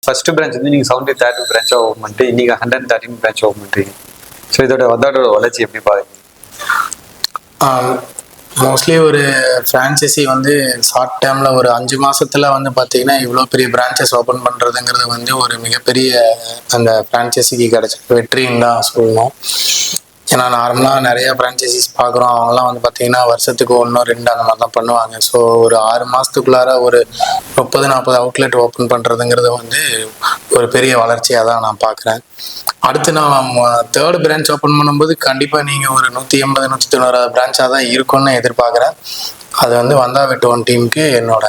First branch வந்து நீங்கள் 73rd பிரான்ச்சாக open பண்ணிட்டு இன்னைக்கு 113 பிரான்ச் ஓப்பன் பண்ணுறீங்க. ஸோ அதோட வளர்ச்சி எப்படி பாருங்க? மோஸ்ட்லி ஒரு ஃப்ரான்ச்சைசி வந்து ஷார்ட் டேர்மில் ஒரு 5 மாதத்தில் வந்து பார்த்தீங்கன்னா இவ்வளோ பெரிய பிரான்ச்சஸ் ஓப்பன் பண்ணுறதுங்கிறது வந்து ஒரு மிகப்பெரிய அந்த ஃப்ரான்ச்சைசிக்கு கிடைச்ச வெற்றின்னு தான் சொல்லணும். ஏன்னா நார்மலாக நிறைய ஃப்ரான்ச்சைசிஸ் பார்க்குறோம், அவங்களாம் வந்து பார்த்தீங்கன்னா வருஷத்துக்கு 1-2 அந்த மாதிரி தான் பண்ணுவாங்க. ஸோ ஒரு 6 மாதத்துக்குள்ளார ஒரு 30-40 அவுட்லெட் ஓப்பன் பண்ணுறதுங்கிறது வந்து ஒரு பெரிய வளர்ச்சியாக தான் நான் பார்க்குறேன். அடுத்து நான் 3rd பிரான்ச் ஓப்பன் பண்ணும்போது கண்டிப்பாக நீங்கள் ஒரு 180-190 பிரான்ச்சாக தான் இருக்கும்னு எதிர்பார்க்குறேன். அது வந்து வந்தா வெட்டுவோம் டீமுக்கு என்னோட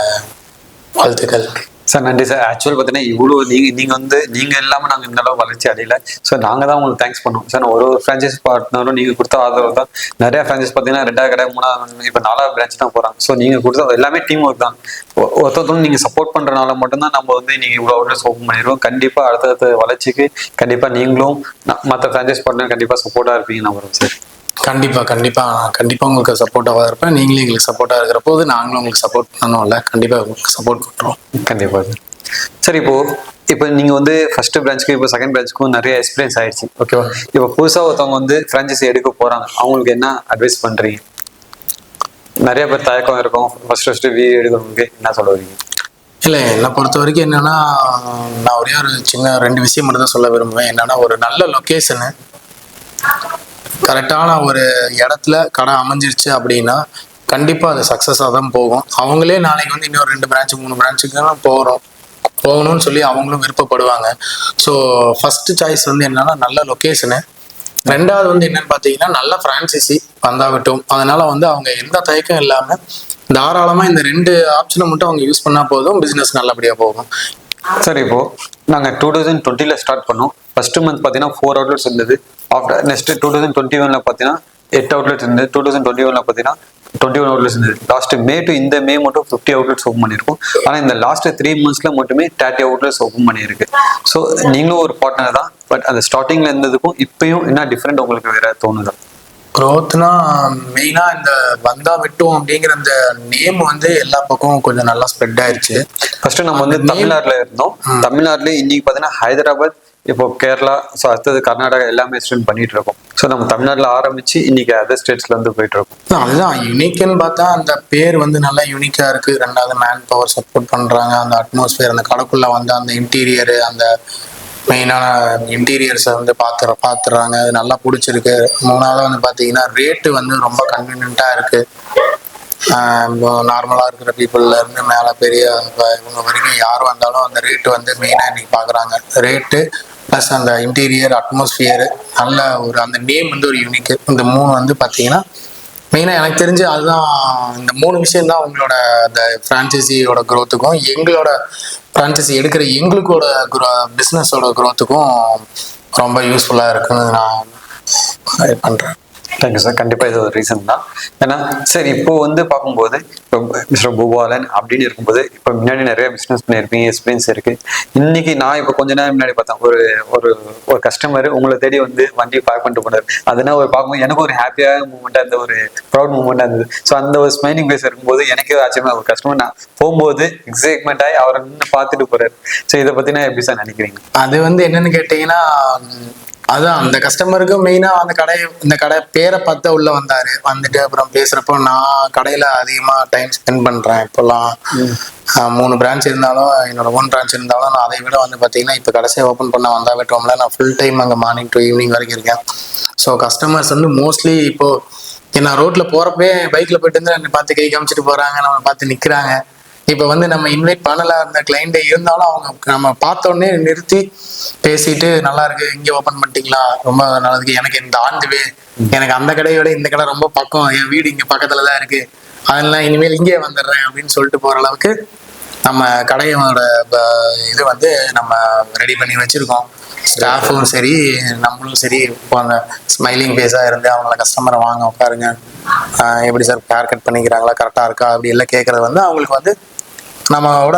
வாழ்த்துக்கள். சார் நன்றி சார். ஆக்சுவல் பார்த்தீங்கன்னா இவ்வளோ நீங்கள் இல்லாமல் நாங்கள் இந்த அளவு வளர்ச்சி அடையல. ஸோ நாங்கள் தான் உங்களுக்கு தேங்க்ஸ் பண்ணுவோம் சார். ஒரு ஃப்ரான்ச்சைஸ் பார்ட்னரும் நீங்கள் கொடுத்த ஆதரவு தான் நிறைய ஃப்ரான்ச்சைஸ் பார்த்தீங்கன்னா 2வது கடை 3வது இப்போ 4வது பிரான்ச் தான் போகிறாங்க. ஸோ நீங்கள் கொடுத்த எல்லாமே டீம் ஒர்க் தான். ஒருத்தரும் நீங்கள் சப்போர்ட் பண்ணுறனால மட்டும்தான் நம்ம வந்து நீங்கள் இவ்வளோ அவுட்லெட்ஸ் ஓப்பன் பண்ணிடுவோம். கண்டிப்பாக அடுத்தடுத்த வளர்ச்சிக்கு கண்டிப்பாக நீங்களும் மற்ற ஃப்ரான்ச்சைஸ் பார்ட்னர் கண்டிப்பாக சப்போர்ட்டாக இருப்பீங்க நம்புறோம் சார். கண்டிப்பாக உங்களுக்கு சப்போர்ட்டாக இருப்பேன். நீங்களும் எங்களுக்கு சப்போர்ட்டாக இருக்கிற போது நாங்களும் உங்களுக்கு சப்போர்ட் பண்ணணும்ல, கண்டிப்பாக உங்களுக்கு சப்போர்ட் பண்ணுறோம். கண்டிப்பாக சார். இப்போ நீங்கள் வந்து ஃபர்ஸ்ட் பிரான்ச்சுக்கும் இப்போ செகண்ட் பிரான்ச்சுக்கும் நிறைய எக்ஸ்பீரியன்ஸ் ஆயிடுச்சு, ஓகேவா? இப்போ புதுசாக ஒருத்தவங்க வந்து ஃப்ரான்ச்சைஸி எடுக்க போகிறாங்க, அவங்களுக்கு என்ன அட்வைஸ் பண்ணுறீங்க? நிறைய பேர் தயக்கம் இருக்கும், ஃபர்ஸ்ட் எடுக்கிறவங்களுக்கு என்ன சொல்லுவீங்க? இல்லை, என்னை பொறுத்த வரைக்கும் என்னென்னா, நான் ஒரே ஒரு சின்ன 2 விஷயம் மட்டும் தான் சொல்ல விரும்புவேன். என்னென்னா, ஒரு நல்ல லொக்கேஷனு, கரெக்டான ஒரு இடத்துல கடை அமைஞ்சிருச்சு அப்படின்னா கண்டிப்பாக அது சக்ஸஸாக தான் போகும். அவங்களே நாளைக்கு வந்து இன்னொரு 2 பிரான்ச்சு 3 பிரான்ச்சுக்கு போகணும்னு சொல்லி அவங்களும் விருப்பப்படுவாங்க. ஸோ ஃபர்ஸ்ட் சாய்ஸ் வந்து என்னன்னா நல்ல லொக்கேஷனு. 2வது வந்து என்னன்னு பார்த்தீங்கன்னா நல்ல ஃப்ரான்ச்சைசி வந்தாகட்டும். அதனால வந்து அவங்க எந்த தயக்கம் இல்லாமல் தாராளமாக இந்த 2 ஆப்ஷனை மட்டும் அவங்க யூஸ் பண்ணால் போதும், பிஸ்னஸ் நல்லபடியாக போகும். சார் இப்போ நாங்கள் 2020 ஸ்டார்ட் பண்ணோம். ஃபர்ஸ்ட் மந்த் பார்த்தீங்கன்னா 4 அவுட்லெட்ஸ் இருந்தது. ஆஃப்டர் நெக்ஸ்ட் 2021 பார்த்தீங்கன்னா 8 அவுட்லெட்ஸ் இருந்தது. 2021 பார்த்தீங்கன்னா 21 அவுட்லெட்ஸ் இருந்தது. லாஸ்ட் மே டு இந்த மே மட்டும் 50 அவுட்லெட்ஸ் ஓப்பன் பண்ணியிருக்கோம். ஆனால் இந்த லாஸ்ட் 3 மந்த்ஸ்ல மட்டுமே 30 அவுட்லெட்ஸ் ஓப்பன் பண்ணியிருக்கு. ஸோ நீங்களும் ஒரு பார்ட்னர் தான். பட் அந்த ஸ்டார்டிங்ல இருந்ததுக்கும் இப்பயும் என்ன டிஃப்ரெண்ட் உங்களுக்கு வேற தோணுதா? க்ரோத்னா மெயினாக இந்த வந்தா வெட்டுவோம் அப்படிங்கிற அந்த நேம் வந்து எல்லா பக்கமும் கொஞ்சம் நல்லா ஸ்ப்ரெட் ஆயிடுச்சு. ஃபர்ஸ்ட் நம்ம வந்து தமிழ்நாட்டில் இருந்தோம். தமிழ்நாட்டில் இன்னைக்கு பார்த்தீங்கன்னா ஹைதராபாத், இப்போ கேரளா, ஸோ அடுத்தது கர்நாடகா எல்லாமே எக்ஸ்டெண்ட் பண்ணிட்டு இருக்கோம். ஸோ நம்ம தமிழ்நாட்டில் ஆரம்பிச்சு இன்னைக்கு அதர் ஸ்டேட்ஸ்ல இருந்து போயிட்டு இருக்கோம். அதுதான் யூனிக்னு பார்த்தா அந்த பேர் வந்து நல்லா யூனிக்கா இருக்கு. 2வது மேன் பவர் சப்போர்ட் பண்றாங்க. அந்த அட்மாஸ்பியர், அந்த கடைக்குள்ள வந்து அந்த இன்டீரியரு, அந்த மெயினான இன்டீரியர்ஸை வந்து பார்த்துறாங்க. அது நல்லா பிடிச்சிருக்கு. 3வது வந்து பார்த்தீங்கன்னா ரேட்டு வந்து ரொம்ப கன்வீனியன்ட்டாக இருக்கு. நார்மலாக இருக்கிற பீப்புள்ல இருந்து மேலே பெரிய இவங்க வரைக்கும் யார் வந்தாலும் அந்த ரேட்டு வந்து மெயினாக இன்னைக்கு பார்க்குறாங்க. ரேட்டு ப்ளஸ் அந்த இன்டீரியர் அட்மாஸ்பியரு, நல்ல ஒரு அந்த நேம் வந்து ஒரு யூனிக்கு. இந்த 3 வந்து பார்த்தீங்கன்னா மெயினாக எனக்கு தெரிஞ்சு அதுதான். இந்த 3 விஷயம் தான் உங்களோட அந்த ஃப்ரான்ச்சைசியோட க்ரோத்துக்கும் எங்களோட ஃப்ரான்ச்சைசி எடுக்கிற எங்களுக்கோட பிஸ்னஸோட க்ரோத்துக்கும் ரொம்ப யூஸ்ஃபுல்லாக இருக்குன்னு நான் பண்ணுறேன். Thank you sir. கண்டிப்பாக இது ஒரு ரீசன் தான். ஏன்னா சார் இப்போ வந்து பார்க்கும்போது இப்போ மிஸ்டர் பூபாலன் அப்படின்னு இருக்கும்போது இப்போ முன்னாடி நிறைய பிஸ்னஸ் பண்ணியிருப்பீங்க, எக்ஸ்பீரியன்ஸ் இருக்கு. இன்னைக்கு நான் இப்போ கொஞ்ச நேரம் முன்னாடி பார்த்தேன், ஒரு கஸ்டமர் உங்களை தேடி வந்து வண்டி பார்க் பண்ணிட்டு போனார். அதனால ஒரு பார்க்கும்போது எனக்கு ஒரு ஹாப்பியான மூமெண்ட்டாக இருந்த ஒரு ப்ரௌட் மூமெண்ட்டாக இருந்தது. ஸோ அந்த ஒரு ஸ்மைலிங் ஃபேஸ் இருக்கும்போது எனக்கே ஆச்சரியமா ஒரு கஸ்டமர் நான் போகும்போது எக்ஸைட்மெண்ட் ஆகி அவரை நின்று பார்த்துட்டு போறாரு. ஸோ இதை பற்றி நான் எப்படி சார் நினைக்கிறீங்க? அது வந்து என்னன்னு கேட்டீங்கன்னா, அதான் அந்த கஸ்டமருக்கு மெயினா இந்த கடை பேரை பார்த்து உள்ள வந்தாரு. வந்துட்டு அப்புறம் பேசுறப்போ நான் கடையில அதிகமா டைம் ஸ்பெண்ட் பண்றேன். இப்போல்லாம் 3 பிரான்ச் இருந்தாலும் என்னோட 1 பிரான்ச் இருந்தாலும் நான் அதை விட வந்து பாத்தீங்கன்னா இப்போ கடைசியாக ஓப்பன் பண்ண வந்தா வெட்டுவோம்ல, நான் ஃபுல் டைம் அங்கே மார்னிங் டு ஈவினிங் வரைக்கும் இருக்கேன். ஸோ கஸ்டமர்ஸ் வந்து மோஸ்ட்லி இப்போ நான் ரோட்ல போறப்பே பைக்ல போயிட்டு வந்து என்னை பார்த்து கை காமிச்சிட்டு போறாங்க, நம்ம பார்த்து நிக்கிறாங்க. இப்போ வந்து நம்ம இன்வைட் பண்ணல அந்த கிளைண்டே இருந்தாலும் அவங்க நம்ம பார்த்தோன்னே நிறுத்தி பேசிட்டு நல்லா இருக்கு, இங்கே ஓப்பன் பண்ணிட்டீங்களா, ரொம்ப நல்லதுக்கு, எனக்கு இந்த ஆண்டுவே எனக்கு அந்த கடையை விட இந்த கடை ரொம்ப பக்கம், என் வீடு இங்கே பக்கத்துல தான் இருக்கு, அதெல்லாம் இனிமேல் இங்கே வந்துடுறேன் அப்படின்னு சொல்லிட்டு போற அளவுக்கு நம்ம கடையோட இது வந்து நம்ம ரெடி பண்ணி வச்சிருக்கோம். ஸ்டாஃபும் சரி நம்மளும் சரி இப்போ அந்த ஸ்மைலிங் ஃபேஸாக இருந்து அவங்கள கஸ்டமரை வாங்க உட்காருங்க, எப்படி சார் ஹேர் கட் பண்ணிக்கிறாங்களா, கரெக்டாக இருக்கா அப்படி எல்லாம் கேட்கறது வந்து அவங்களுக்கு வந்து நம்மளோட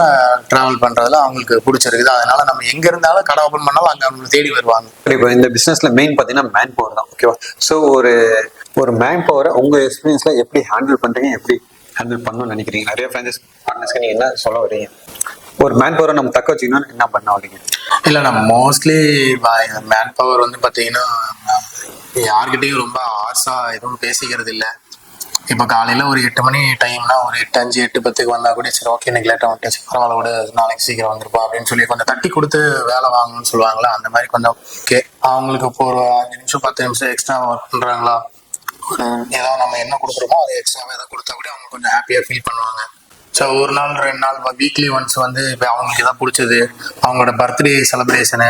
டிராவல் பண்றதுல அவங்களுக்கு பிடிச்சிருக்குது. அதனால நம்ம எங்க இருந்தாலும் கடை ஓப்பன் பண்ணாலும் அங்க அவங்க தேடி வருவாங்க. இப்போ இந்த பிசினஸ்ல மெயின் பாத்தீங்கன்னா மேன் பவர் தான், ஓகேவா? ஸோ ஒரு மேன் பவரை உங்க எக்ஸ்பீரியன்ஸ்ல எப்படி ஹேண்டில் பண்றீங்க, எப்படி ஹேண்டில் பண்ணணும்னு நினைக்கிறீங்க? நிறைய ஃப்ரான்ச்சைஸ் பார்ட்னர்ஸ்க்கு நீங்க என்ன சொல்ல வரீங்க? ஒரு மேன் பவரை நம்ம தக்க வச்சுக்கணும்னு என்ன பண்ண வரீங்க? இல்லை நான் மோஸ்ட்லி மேன் பவர் வந்து பார்த்தீங்கன்னா யார்கிட்டையும் ரொம்ப ஆர்ஸா எதுவும் பேசிக்கிறது இல்லை. இப்போ காலையில் ஒரு 8 மணி டைம்னா ஒரு 8:05 8:10 வந்தால் கூட சரி ஓகே இன்னைக்கு லேட்டாக வந்துட்டு பரவாயில்ல கூட நாளைக்கு சீக்கிரம் வந்துருப்பா அப்படின்னு சொல்லி கொஞ்சம் தட்டி கொடுத்து வேலை வாங்கணும்னு சொல்லுவாங்களா, அந்த மாதிரி கொஞ்சம் ஓகே அவங்களுக்கு இப்போ ஒரு 5 நிமிஷம் 10 நிமிஷம் எக்ஸ்ட்ரா ஒர்க் பண்ணுறாங்களா, ஏதாவது நம்ம என்ன கொடுக்குறோமோ அதை எக்ஸ்ட்ராவாக ஏதாவது கொடுத்தா கூட அவங்க கொஞ்சம் ஹாப்பியாக ஃபீல் பண்ணுவாங்க. ஸோ ஒரு நாள் 2 நாள் வீக்லி ஒன்ஸ் வந்து இப்போ அவங்களுக்கு எதாவது பிடிச்சது அவங்களோட பர்த்டே செலிப்ரேஷனு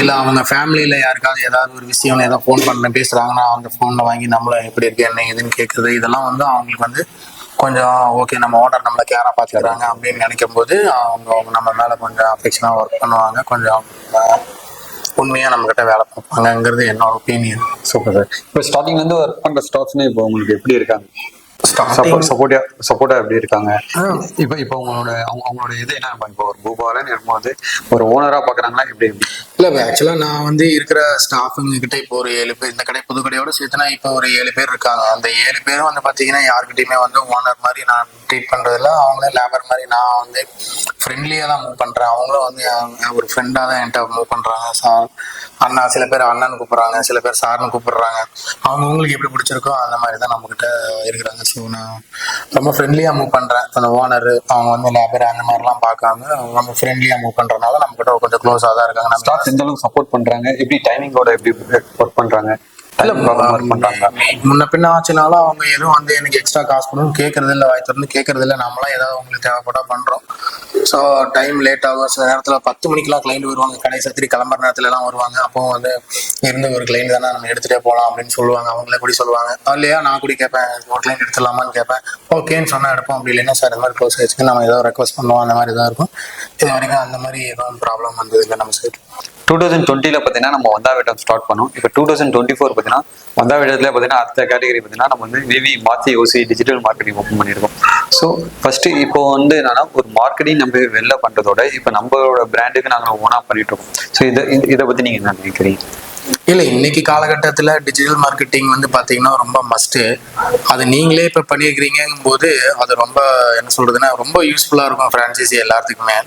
இல்லை அவங்க ஃபேமிலியில் யாருக்காவது ஏதாவது ஒரு விஷயம் ஏதாவது ஃபோன் பண்ண பேசுகிறாங்கன்னா அந்த ஃபோனில் வாங்கி நம்மளை எப்படி இருக்கு என்ன ஏதுன்னு கேட்குறது, இதெல்லாம் வந்து அவங்களுக்கு வந்து கொஞ்சம் ஓகே நம்ம ஓனர் நம்மளை கேராக பார்த்துக்கிறாங்க அப்படின்னு நினைக்கும் போது அவங்க நம்ம மேலே கொஞ்சம் அஃபெக்ஷனாக ஒர்க் பண்ணுவாங்க, கொஞ்சம் உண்மையாக நம்மக்கிட்ட வேலை பார்ப்பாங்கங்கிறது என்னோட ஒப்பீனியன். Super sir. இப்போ ஸ்டார்டிங்லேருந்து ஒர்க் பண்ணுற ஸ்டாஃப்ஸ்னு இப்போ உங்களுக்கு எப்படி இருக்காங்க? ஸ்டார்டிங் சப்போர்ட்டா எப்படி இருக்காங்க? இப்போ அவங்களோட இது என்ன, இப்போ ஒரு பூபாலன்னு இருக்கும்போது ஒரு ஓனரா பாக்குறாங்களா எப்படி? இல்லை ஆக்சுவலாக நான் வந்து இருக்கிற ஸ்டாஃபுங்க கிட்ட இப்போ ஒரு 7 பேர், இந்த கடை புது கடையோட சேர்த்துனா இப்போ ஒரு 7 பேர் இருக்காங்க. அந்த 7 பேரும் வந்து பார்த்தீங்கன்னா யாருக்கிட்டையுமே வந்து ஓனர் மாதிரி நான் ட்ரீட் பண்ணுறதில்ல, அவங்களே லேபர் மாதிரி நான் வந்து ஃப்ரெண்ட்லியாக தான் மூவ் பண்ணுறேன். அவங்களும் வந்து ஒரு ஃப்ரெண்டாக தான் என்கிட்ட மூவ் பண்ணுறாங்க. சார் அண்ணா, சில பேர் அண்ணன்னு கூப்பிட்றாங்க, சில பேர் சார்னு கூப்பிடுறாங்க. அவங்களுக்கு எப்படி பிடிச்சிருக்கோ அந்த மாதிரி தான் நம்மக்கிட்ட இருக்கிறாங்க. ஸோ நான் ரொம்ப ஃப்ரெண்ட்லியாக மூவ் பண்ணுறேன். அந்த ஓனர் அவங்க வந்து லேபர் அந்த மாதிரிலாம் பார்க்காம ரொம்ப ஃப்ரெண்ட்லியாக மூவ் பண்ணுறதுனால நம்மக்கிட்ட கொஞ்சம் க்ளோஸாக தான் இருக்காங்க. நம்ம ஸ்டாஃப் எந்த அளவுக்கு சப்போர்ட் பண்றாங்க, எப்படி டைமிங்கோட எப்படி ஒர்க் பண்றாங்க, இல்ல முன்ன பின்ன ஆச்சுனாலும் அவங்க எதுவும் வந்து எனக்கு எக்ஸ்ட்ரா காசு பண்ணணும் கேட்கறது இல்லை, வாய் திறந்து கேட்கறது இல்லை. நம்மளாம் ஏதாவது அவங்களுக்கு தேவைப்பட்டா பண்றோம். ஸோ டைம் லேட் ஆகும். சில நேரத்தில் 10 மணிக்கெல்லாம் கிளைண்ட் வருவாங்க, கடை சத்திரி கிளம்புற நேரத்துல எல்லாம் வருவாங்க. அப்போ வந்து இருந்து ஒரு கிளைண்ட் தானே நம்ம எடுத்துகிட்டே போகலாம் அப்படின்னு சொல்லுவாங்க. அவங்களே கூட சொல்லுவாங்க, இல்லையா நான் கூட கேட்பேன் ஒரு கிளைண்ட் எடுத்துடலாமான்னு கேட்பேன். ஓகேன்னு சொன்னால் எடுப்போம், அப்படி இல்லைன்னா சார் இந்த மாதிரி க்ளோஸ் ஆயிடுச்சுன்னு நம்ம ஏதோ ரெக்வஸ்ட் பண்ணுவோம். அந்த மாதிரி தான் இருக்கும். இது வரைக்கும் அந்த மாதிரி எதுவும் ப்ராப்ளம் வந்தது இல்லை நம்ம சைடு. 2020 பார்த்தீங்கன்னா நம்ம வந்தாவிட்டம் ஸ்டார்ட் பண்ணோம். இப்போ 2024 பார்த்தீங்கன்னா வந்தாவிட்டத்தில் பார்த்தீங்கன்னா அடுத்த கேட்டகரி பார்த்தீங்கன்னா நம்ம வந்து மேபி மாற்றி ஓசி டிஜிட்டல் மார்க்கெட்டிங் ஓப்பன் பண்ணியிருக்கோம். ஸோ ஃபர்ஸ்ட் இப்போ வந்து என்னன்னா ஒரு மார்க்கெட்டிங் நம்ம வெளில பண்ணுறதோட இப்போ நம்மளோட பிராண்டுக்கு நாங்கள் ஓனாக பண்ணிட்டு இருக்கோம். ஸோ இதை பற்றி நீங்கள் என்ன நினைக்கிறீங்க? இல்லை இன்னைக்கு காலகட்டத்தில் டிஜிட்டல் மார்க்கெட்டிங் வந்து பார்த்தீங்கன்னா ரொம்ப மஸ்ட்டு. அது நீங்களே இப்போ பண்ணியிருக்கிறீங்கும் போது அது ரொம்ப என்ன சொல்றதுன்னா ரொம்ப யூஸ்ஃபுல்லாக இருக்கும் ஃப்ரான்ச்சைசி எல்லாத்துக்குமே.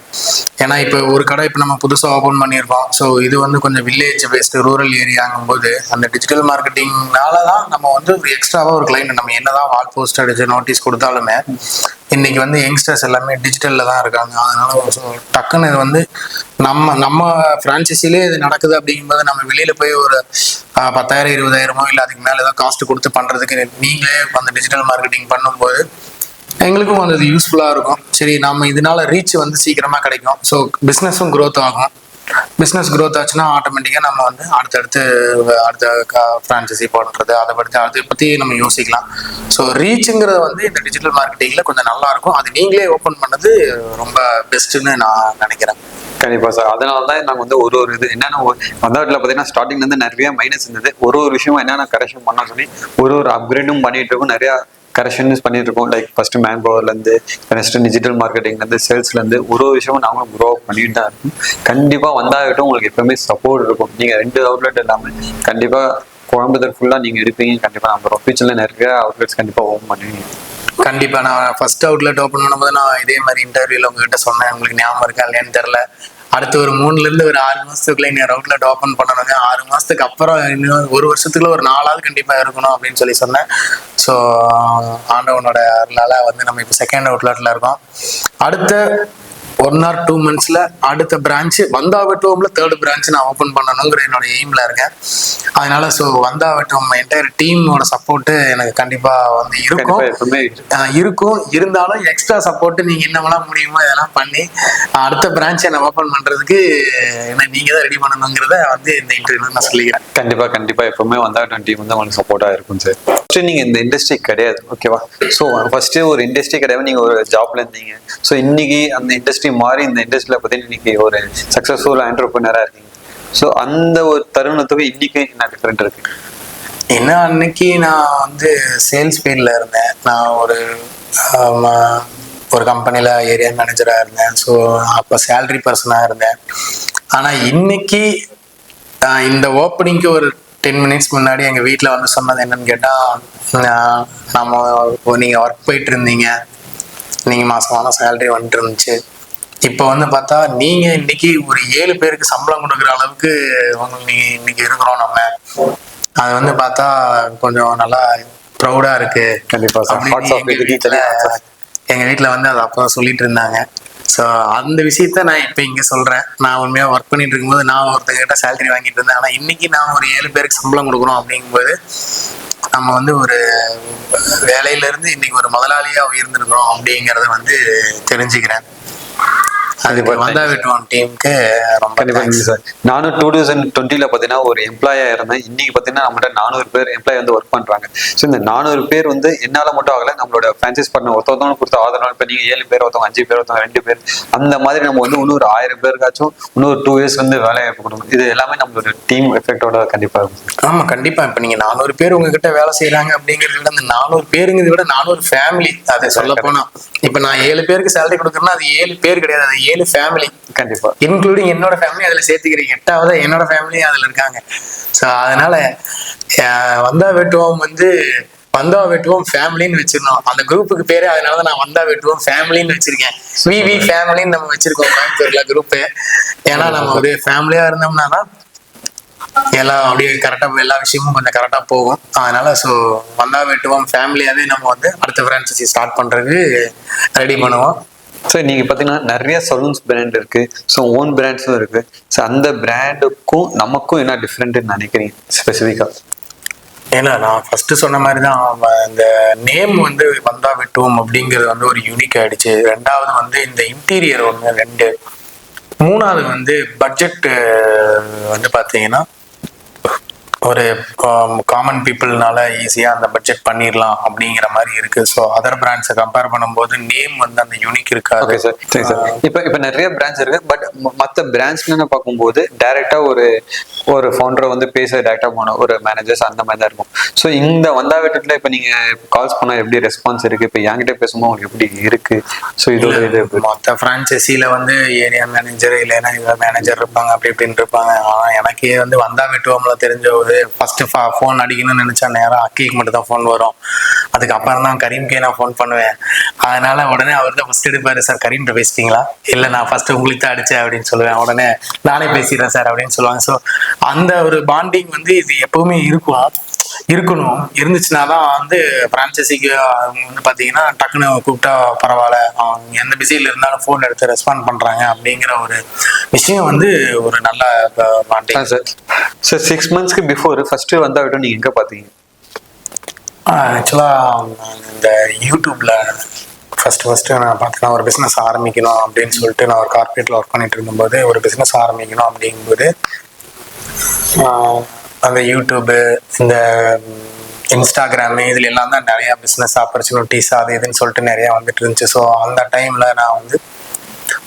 ஏன்னா இப்போ ஒரு கடை இப்போ நம்ம புதுசாக ஓப்பன் பண்ணியிருக்கோம். ஸோ இது வந்து கொஞ்சம் வில்லேஜ் பேஸ்டு ரூரல் ஏரியாங்கும் போது அந்த டிஜிட்டல் மார்க்கெட்டிங்னால தான் நம்ம வந்து ஒரு எக்ஸ்ட்ராவாக ஒரு கிளைண்ட் நம்ம என்னதான் வால் போஸ்ட் அடிச்சு நோட்டீஸ் கொடுத்தாலுமே இன்னைக்கு வந்து யங்ஸ்டர்ஸ் எல்லாமே டிஜிட்டலில் தான் இருக்காங்க. அதனால டக்குன்னு இது வந்து நம்ம ஃப்ரான்ச்சைஸிலே இது நடக்குது அப்படிங்கும்போது நம்ம வெளியில் போய் ஒரு 10,000 20,000 இல்லை அதுக்கு மேலே ஏதாவது காஸ்ட் கொடுத்து பண்ணுறதுக்கு நீங்களே அந்த டிஜிட்டல் மார்க்கெட்டிங் பண்ணும்போது எங்களுக்கும் வந்து இது யூஸ்ஃபுல்லாக இருக்கும். சரி நம்ம இதனால ரீச் வந்து சீக்கிரமாக கிடைக்கும். ஸோ பிஸ்னஸும் க்ரோத் ஆகும். பிஸ்னஸ் க்ரோத் ஆச்சுன்னா ஆட்டோமேட்டிக்காக நம்ம வந்து அடுத்த ஃப்ரான்ச்சைசி போடுறது அதை பற்றி நம்ம யோசிக்கலாம். ஸோ ரீச்சுங்கிறது வந்து இந்த டிஜிட்டல் மார்க்கெட்டிங்கில் கொஞ்சம் நல்லா இருக்கும். அது நீங்களே ஓப்பன் பண்ணது ரொம்ப பெஸ்ட்டுன்னு நான் நினைக்கிறேன். கண்டிப்பா சார். அதனால தான் நாங்கள் வந்து ஒரு இது என்னென்ன வந்தாட்டில் பார்த்தீங்கன்னா ஸ்டார்டிங்லேருந்து நிறைய மைனஸ் இருந்தது. ஒரு விஷயமும் என்னென்ன கரெக்ஷன் பண்ண சொல்லி ஒரு அப்கிரேடும் பண்ணிட்டு இருக்கோம். நிறையா கரெக்ஷன்ஸ் பண்ணிட்டு இருக்கோம். லைக் ஃபர்ஸ்ட் மேன் பவர்லேருந்து நெக்ஸ்ட் டிஜிட்டல் மார்க்கெட்டிங்லேருந்து சேல்ஸ்லேருந்து ஒரு விஷயமும் நாங்களும் க்ரோ பண்ணிட்டு தான் இருக்கும். கண்டிப்பாக வந்தாகட்டும் உங்களுக்கு எப்பவுமே சப்போர்ட் இருக்கும். நீங்கள் 2 அவுட்லெட் இல்லாமல் கண்டிப்பாக கோயம்புத்தூர் ஃபுல்லாக நீங்கள் இருப்பீங்க. கண்டிப்பாக நம்ம ஃபியூச்சரில் நிறைய அவுட்லெட்ஸ் கண்டிப்பாக ஓப்பன் பண்ணுவீங்க. கண்டிப்பாக நான் ஃபர்ஸ்ட் அவுட்லெட் ஓப்பன் பண்ணும்போது நான் இதே மாதிரி இன்டர்வியூவில் உங்ககிட்ட சொன்னேன். உங்களுக்கு ஞாபகம் இருக்கா இல்லையான்னு தெரில. அடுத்து ஒரு 3லேருந்து ஒரு 6 மாதத்துக்குள்ள இன்னொரு அவுட்லெட் ஓப்பன் பண்ணணுங்க. 6 மாதத்துக்கு அப்புறம் இன்னும் 1 வருஷத்துக்குள்ள ஒரு 4ஆவது கண்டிப்பாக இருக்கணும் அப்படின்னு சொல்லி சொன்னேன். ஸோ ஆண்டவனோட அருளால் வந்து நம்ம இப்போ செகண்ட் அவுட்லெட்டில் இருக்கோம். அடுத்த 1 or 2 monthsல அடுத்த பிரான்ச் வந்தாவட்டம்ல 3rd பிரான்ச் நான் ஓப்பன் பண்ணணுங்கிற என்னோட எய்ம்ல இருக்கேன். அதனால ஸோ வந்தாவட்டம் என்டையர் டீமோட சப்போர்ட்டு எனக்கு கண்டிப்பா வந்து இருக்கும். இருந்தாலும் எக்ஸ்ட்ரா சப்போர்ட் நீங்க என்னவெல்லாம் முடியுமோ இதெல்லாம் பண்ணி அடுத்த பிரான்ச் என்ன ஓப்பன் பண்றதுக்கு என்ன நீங்க தான் ரெடி பண்ணணுங்கிறத வந்து இந்த இன்டர்வியூல நான் சொல்லிக்கிறேன். கண்டிப்பா எப்பவுமே வந்தாவட்டம் டீம் வந்து உங்களுக்கு சப்போர்ட்டா இருக்கும் சார். ஃபர்ஸ்ட் நீங்க இந்த இண்டஸ்ட்ரி கிடையாது, ஓகேவா? ஸோ ஃபர்ஸ்ட் ஒரு இண்டஸ்ட்ரி கிடையாது, நீங்க ஒரு ஜாப்ல இருந்தீங்க. ஸோ இன்னைக்கு அந்த இண்டஸ்ட்ரி மாறி இந்த இண்டஸ்ட்ரியில பார்த்தீங்கன்னா இன்னைக்கு ஒரு சக்சஸ்ஃபுல் என்டர்பிரினரா இருக்கீங்க. ஸோ அந்த ஒரு தருணத்துக்கு இன்னைக்கு என்ன டிஃபரெண்ட் இருக்கு? ஏன்னா அன்னைக்கு நான் வந்து சேல்ஸ் ஃபீல்டில் இருந்தேன். நான் ஒரு கம்பெனியில் ஏரியா மேனேஜராக இருந்தேன். ஸோ அப்போ சேலரி பர்சனாக இருந்தேன். ஆனால் இன்னைக்கு இந்த ஓப்பனிங்க்கு ஒரு 10 minutes முன்னாடி எங்கள் வீட்டில் வந்து சொன்னது என்னன்னு கேட்டால், நீங்கள் ஒர்க் போயிட்டு இருந்தீங்க, நீங்கள் மாதமான சேலரி வந்துட்டு இருந்துச்சு, இப்போ வந்து பார்த்தா நீங்க இன்னைக்கு ஒரு 7 பேருக்கு சம்பளம் கொடுக்குற அளவுக்கு உங்களுக்கு இன்னைக்கு இருக்கிறோம் நம்ம. அது வந்து பார்த்தா கொஞ்சம் நல்லா ப்ரௌடா இருக்கு. கண்டிப்பா சார். அப்படின்னு எங்க வீட்டுல வந்து அதை அப்போ சொல்லிட்டு இருந்தாங்க. ஸோ அந்த விஷயத்த நான் இப்போ இங்கே சொல்கிறேன். நான் உண்மையாக ஒர்க் பண்ணிட்டு இருக்கும்போது நான் ஒருத்தர்கிட்ட சேலரி வாங்கிட்டு இருந்தேன். ஆனால் இன்னைக்கு நான் ஒரு 7 பேருக்கு சம்பளம் கொடுக்குறோம் அப்படிங்கும்போது நம்ம வந்து ஒரு வேலையிலேருந்து இன்னைக்கு ஒரு முதலாளியாக உயர்ந்திருக்கிறோம் அப்படிங்கிறத வந்து தெரிஞ்சுக்கிறேன். அதுக்கு வந்தா வெட்டுவோம் டீமுக்கு ரொம்ப கண்டிப்பா சார். நானும் 2020 பாத்தீங்கன்னா ஒரு எம்ப்ளாயா இருந்தேன். இன்னைக்கு பாத்தீங்கன்னா நம்மகிட்ட 400 பேர் எம்ப்ளாய் வந்து ஒர்க் பண்றாங்க. ஸோ இந்த 400 பேர் வந்து என்னால மட்டும் ஆகல, நம்மளோட பிரான்சைஸ் பண்ண ஒருத்தவங்க கொடுத்த ஆதரவு. இப்போ நீங்க 7 பேர், ஒருத்தவங்க 5 பேர், ஒருத்தவங்க 2 பேர், அந்த மாதிரி நம்ம வந்து இன்னொரு 1000 பேருக்காச்சும் இன்னொரு 2 இயர்ஸ் வந்து வேலை வாய்ப்பு கொடுக்கணும். இது எல்லாமே நம்மளோட டீம் எஃபெக்டோட கண்டிப்பா இருக்கும். ஆமா கண்டிப்பா. இப்ப நீங்க 400 பேர் உங்ககிட்ட வேலை செய்யறாங்க அப்படிங்கறத விட அந்த 400 பேருங்கிறத விட 400 ஃபேமிலி. அதை சொல்ல போனா இப்ப நான் 7 பேருக்கு சேலரி கொடுக்குறேன்னா அது 7 பேர் கிடையாது, அது 7 ஃபேமிலி. கண்டிப்பா இன்க்ளூடிங் என்னோட ஃபேமிலி அதுல சேர்த்துக்கிறேன். 8வது என்னோட ஃபேமிலி அதுல இருக்காங்க. ஸோ அதனால வந்தா வெட்டுவோம் வந்து வந்தா வெட்டுவோம் ஃபேமிலின்னு வச்சிருந்தோம் அந்த குரூப்புக்கு பேரு. அதனாலதான் நான் வந்தா வெட்டுவோம் ஃபேமிலின்னு வச்சிருக்கேன். விவி ஃபேமிலின்னு நம்ம வச்சிருக்கோம் கோயம்புத்தூர்ல குரூப்பு. ஏன்னா நம்ம ஒரு ஃபேமிலியா இருந்தோம்னா தான் எல்லாம் அப்படியே கரெக்டா எல்லா விஷயமும் கொஞ்சம் கரெக்டா போகும். அதனால ஸோ வந்தா வெட்டுவோம் ஃபேமிலியாவே நம்ம வந்து அடுத்த பிரான்ச்சைசி ஸ்டார்ட் பண்றதுக்கு ரெடி பண்ணுவோம். ஸோ நீங்க பாத்தீங்கன்னா நிறைய சலூன்ஸ் பிராண்ட் இருக்கு, ஸோ ஓன் பிராண்ட்ஸும் இருக்கு. ஸோ அந்த பிராண்டுக்கும் நமக்கும் என்ன டிஃப்ரெண்ட்னு நினைக்கிறீங்க ஸ்பெசிஃபிக்கா? ஏன்னா நான் ஃபர்ஸ்ட் சொன்ன மாதிரி தான் இந்த நேம் வந்து வந்தா வெட்டுவோம் அப்படிங்கிறது வந்து ஒரு யூனிக் ஆயிடுச்சு. 2வது வந்து இந்த இன்டீரியர் ஒன்று 2, 3வது வந்து பட்ஜெட் வந்து பார்த்தீங்கன்னா ஒரு காமன் பீப்புள்னால ஈஸியாக அந்த பட்ஜெட் பண்ணிடலாம் அப்படிங்கிற மாதிரி இருக்கு. ஸோ அதர் பிராண்ட்ஸை கம்பேர் பண்ணும்போது நேம் வந்து அந்த யூனிக் இருக்காது. சார் சரி சார். இப்போ நிறைய பிராண்ட்ஸ் இருக்கு, பட் மற்ற பிராண்ட்ஸ்ல பார்க்கும்போது டைரக்டா ஒரு ஃபவுண்டரை வந்து பேச டைரக்டா போன ஒரு மேனேஜர்ஸ் அந்த மாதிரி தான் இருக்கும். ஸோ இந்த வந்தா வீட்டுல இப்போ நீங்க கால்ஸ் பண்ணா எப்படி ரெஸ்பான்ஸ் இருக்கு? இப்போ என்கிட்ட பேசும்போது உங்களுக்கு எப்படி இருக்கு? ஸோ இது மொத்த ஃப்ரான்ச்சைசியில வந்து ஏரியா மேனேஜர் இல்லைன்னா இவ்வளோ மேனேஜர் இருப்பாங்க, அப்படி இப்படின்னு இருப்பாங்க. ஆனால் எனக்கே வந்து வந்தா வெட்டுவோம்ல தெரிஞ்ச ஒரு ஃபர்ஸ்ட் ஃபோன் அடிக்கணும்னு நினைச்சா நேரம் அக்கிக்கு மட்டும் தான் ஃபோன் வரும். அதுக்கப்புறம் தான் கரீம்கே நான் ஃபோன் பண்ணுவேன். அதனால உடனே அவர் தான் ஃபர்ஸ்ட் எடுப்பாரு. சார் கரீம்கிட்ட பேசிட்டீங்களா? இல்லை நான் ஃபர்ஸ்ட் உங்களுக்கு தான் அடிச்சேன் அப்படின்னு சொல்லுவேன். உடனே நானே பேசிடுறேன் சார் அப்படின்னு சொல்லுவாங்க. ஸோ அந்த ஒரு பாண்டிங் வந்து இது எப்பவுமே இருக்கணும். இருந்துச்சுன்னா தான் வந்து பிரான்ச்சைசிக்கு அவங்க வந்து பார்த்தீங்கன்னா டக்குன்னு கூப்பிட்டா பரவாயில்ல, அவங்க எந்த பிஸியில் இருந்தாலும் ஃபோன் எடுத்து ரெஸ்பாண்ட் பண்ணுறாங்க அப்படிங்கிற ஒரு விஷயம் வந்து ஒரு நல்ல பாண்டிங். சார் 6 monthsக்கு பிஃபோர் ஃபர்ஸ்ட் வந்தா விட்டு நீங்க எங்க பாத்தீங்க? ஆக்சுவலாக இந்த யூடியூப்ல ஃபர்ஸ்ட் நான் பார்த்தீங்கன்னா ஒரு பிஸ்னஸ் ஆரம்பிக்கணும் அப்படின்னு சொல்லிட்டு நான் ஒரு கார்பரேட்ல ஒர்க் பண்ணிட்டு இருக்கும்போது ஒரு பிஸ்னஸ் ஆரம்பிக்கணும் அப்படிங்கும்போது அந்த யூடியூபு இந்த இன்ஸ்டாகிராமு இதுல எல்லாம் தான் நிறைய பிஸ்னஸ் ஆப்பர்ச்சுனிட்டிஸ் அது இதுன்னு சொல்லிட்டு நிறைய வந்துட்டு இருந்துச்சு. ஸோ அந்த டைம்ல நான் வந்து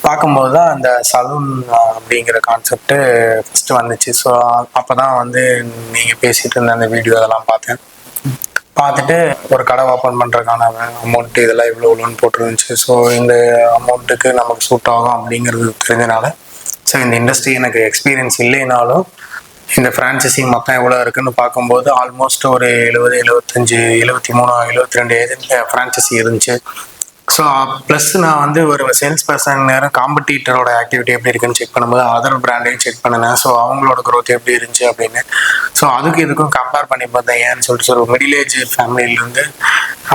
பார்க்கும்போது தான் அந்த சலூன் அப்படிங்கிற கான்செப்ட் ஃபர்ஸ்ட் வந்துச்சு. ஸோ அப்போதான் வந்து நீங்கள் பேசிட்டு இருந்த அந்த வீடியோ அதெல்லாம் பார்த்துட்டு ஒரு கடை ஓப்பன் பண்ணுறதுக்கான அமௌண்ட் இதெல்லாம் இவ்வளோன்னு போட்டுருந்துச்சு. ஸோ இந்த அமௌண்ட்டுக்கு நமக்கு சூட் ஆகும் அப்படிங்கிறது தெரிஞ்சனால, ஸோ இந்த இண்டஸ்ட்ரி எனக்கு எக்ஸ்பீரியன்ஸ் இல்லைனாலும் இந்த ஃப்ரான்ச்சைசி மொத்தம் எவ்வளோ இருக்குன்னு பார்க்கும்போது ஆல்மோஸ்ட் ஒரு 70, 75, 73, 72 ஏஜென்ட் ஃப்ரான்ச்சைசி இருந்துச்சு. ஸோ ப்ளஸ் நான் வந்து ஒரு சேல்ஸ் பர்சன் நேரம் காம்படிட்டரோட ஆக்டிவிட்டி எப்படி இருக்குன்னு செக் பண்ணும்போது அதர் பிராண்டையும் செக் பண்ணினேன். ஸோ அவங்களோட க்ரோத் எப்படி இருந்துச்சு அப்படின்னு. ஸோ அதுக்கு இதுக்கும் கம்பேர் பண்ணி பார்த்தேன். ஏன்னு சொல்லிட்டு ஒரு மிடில் ஏஜ் ஃபேமிலியிலேருந்து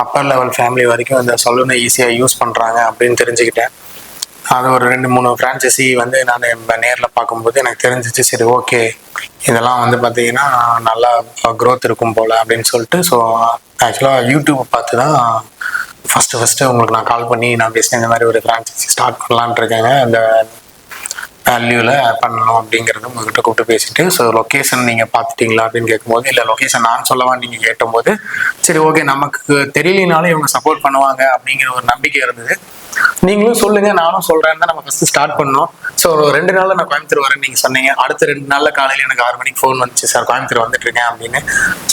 அப்பர் லெவல் ஃபேமிலி வரைக்கும் அந்த சலூனை ஈஸியாக யூஸ் பண்ணுறாங்க அப்படின்னு தெரிஞ்சுக்கிட்டேன். அது ஒரு 2-3 ஃப்ரான்ச்சைசி வந்து நான் நேரில் பார்க்கும்போது எனக்கு தெரிஞ்சிச்சு. சரி ஓகே, இதெல்லாம் வந்து பார்த்தீங்கன்னா நல்லா க்ரோத் இருக்கும் போல் அப்படின்னு சொல்லிட்டு. ஸோ ஆக்சுவலாக யூடியூப் பார்த்து தான் ஃபஸ்ட்டு உங்களுக்கு நான் கால் பண்ணி நான் பேசினேன். இந்த மாதிரி ஒரு ஃப்ரான்ச்சைசி ஸ்டார்ட் பண்ணலான்ட்டு இருக்கேங்க, அந்த வேல்யூவில் பண்ணணும் அப்படிங்கிறது உங்ககிட்ட கூப்பிட்டு பேசிட்டு. ஸோ லொக்கேஷன் நீங்கள் பார்த்துட்டீங்களா அப்படின்னு கேட்கும்போது, இல்லை லொக்கேஷன் நான் சொல்லவா நீங்கள் கேட்டும்போது, சரி ஓகே நமக்கு தெரியலனாலும் இவங்க சப்போர்ட் பண்ணுவாங்க அப்படிங்கிற ஒரு நம்பிக்கை இருந்தது. நீங்களும் சொல்லுங்க நானும் சொல்றேன் தான் நம்ம ஃபர்ஸ்ட் ஸ்டார்ட் பண்ணோம். ஸோ 2 நாள்ல நான் கோயம்புத்தூர் வரேன்னு நீங்க சொன்னீங்க. அடுத்த 2 நாள்ல காலையில் எனக்கு 6 மணிக்கு ஃபோன் வந்துச்சு, சார் கோயம்புத்தூர் வந்துட்டு இருக்கேன் அப்படின்னு.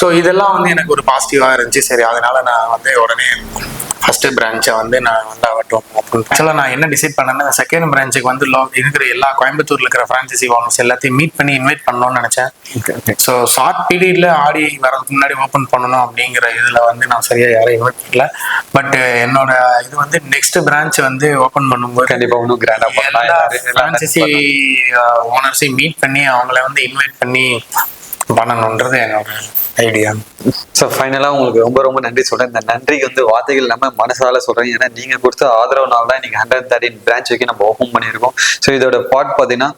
ஸோ இதெல்லாம் வந்து எனக்கு ஒரு பாசிட்டிவா இருந்துச்சு. சரி அதனால நான் வந்து உடனே ஃபர்ஸ்ட் பிரான்ச்சை வந்து நான் வந்து அவட்டும் ஓப்பன் ஆக்சுவலாக நான் என்ன டிசைட் பண்ணேன்னா செகண்ட் பிரான்ச்சுக்கு வந்து இருக்கிற எல்லா கோயம்புத்தூர்ல இருக்கிற ஃப்ரான்ச்சைசி ஓனர்ஸ் எல்லாத்தையும் மீட் பண்ணி இன்வைட் பண்ணணும்னு நினைச்சேன். ஸோ ஷார்ட் பீரியட்ல ஆடி வரதுக்கு முன்னாடி ஓப்பன் பண்ணணும் அப்படிங்கிற இதுல வந்து நான் சரியா யாரையும் இன்வைட் பண்ணல. பட் என்னோட இது வந்து நெக்ஸ்ட் பிரான்ச் வந்து ஓப்பன் பண்ணும்போது கண்டிப்பா இன்னும் கிராண்டா எல்லா ஃப்ரான்ச்சைசி ஓனர்ஸையும் மீட் பண்ணி அவங்கள வந்து இன்வைட் பண்ணி பண்ணணுன்றது என்னோட ஐடியா. ஸோ ஃபைனலாக உங்களுக்கு ரொம்ப ரொம்ப நன்றி சொல்கிறேன். இந்த நன்றிக்கு வந்து வார்த்தைகள் இல்லாமல் மனசால சொல்கிறேன். ஏன்னா நீங்கள் கொடுத்த ஆதரவுனால தான் இன்னைக்கு 113 பிரான்ச் வரைக்கும் நம்ம ஓப்பன் பண்ணியிருக்கோம். ஸோ இதோட பார்ட் பார்த்தீங்கன்னா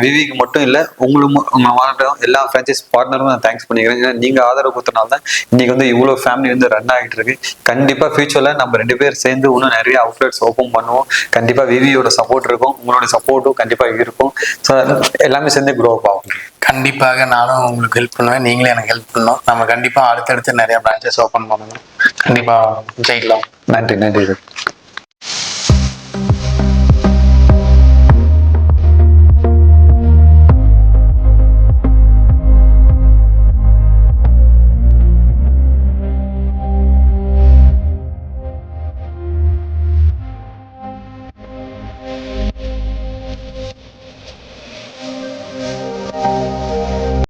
விவிக்கு மட்டும் இல்லை, உங்கள் எல்லா ஃப்ரான்ச்சைஸ் பார்ட்னரும் நான் தேங்க்ஸ் பண்ணிக்கிறேன். ஏன்னா நீங்கள் ஆதரவு கொடுத்தனால தான் இன்னைக்கு வந்து இவ்வளோ ஃபேமிலி வந்து ரன் ஆகிட்டு இருக்கு. கண்டிப்பாக ஃபியூச்சரில் நம்ம 2 பேர் சேர்ந்து இன்னும் நிறைய அவுட்லெட்ஸ் ஓப்பன் பண்ணுவோம். கண்டிப்பாக விவியோட சப்போர்ட் இருக்கும், உங்களோட சப்போர்ட்டும் கண்டிப்பாக இருக்கும். ஸோ எல்லாமே சேர்ந்து க்ரோ அப் ஆகும். கண்டிப்பாக நானும் உங்களுக்கு ஹெல்ப் பண்ணுவேன், நீங்களே எனக்கு ஹெல்ப் பண்ணணும். நம்ம கண்டிப்பா அடுத்தடுத்து நிறைய பிரான்ச்சஸ் ஓப்பன் பண்ணணும். கண்டிப்பா ஜெயிக்கலாம். நன்றி.